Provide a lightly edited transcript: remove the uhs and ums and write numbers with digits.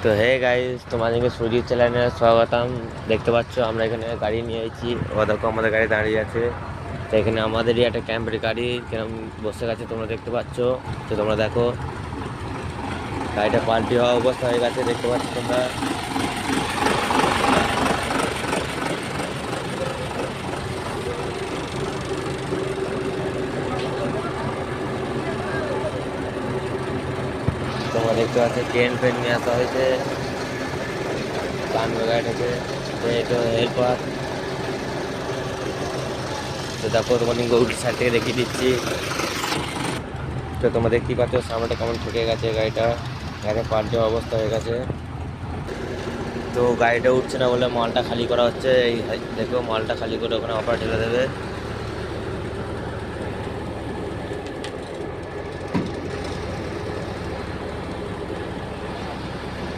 তো hey guys, তোমাদেরকে সুজিত চ্যানেলে স্বাগতম। দেখতে পাচ্ছ আমরা এখানে গাড়ি নিয়ে এসেছি। ও দেখো আমাদের গাড়ি দাঁড়িয়ে আছে। তো এখানে আমাদেরই একটা ক্যাম্পের গাড়ি কিরম বসে গেছে তোমরা দেখতে পাচ্ছ। তো তোমরা দেখো গাড়িটা পাল্টি হওয়া অবস্থা হয়ে গেছে, দেখতে পাচ্ছ তোমরা। তোমরা দেখতে পাচ্ছ ট্রেন ফ্রেন নিয়ে আসা হয়েছে কান গাড়িটাকে। তো এটা এরপর তো দেখো তোমাদের উল্টো সাইড থেকে দেখিয়ে দিচ্ছি। তো তোমরা দেখতেই পাচ্ছ সামনেটা কেমন ঠেকে গেছে গাড়িটা, গাড়িটা পাল্টে অবস্থা হয়ে গেছে। তো গাড়িটা উঠছে না বলে মালটা খালি করা হচ্ছে। এই দেখো মালটা খালি করে ওখানে অপার ঢেলে দেবে।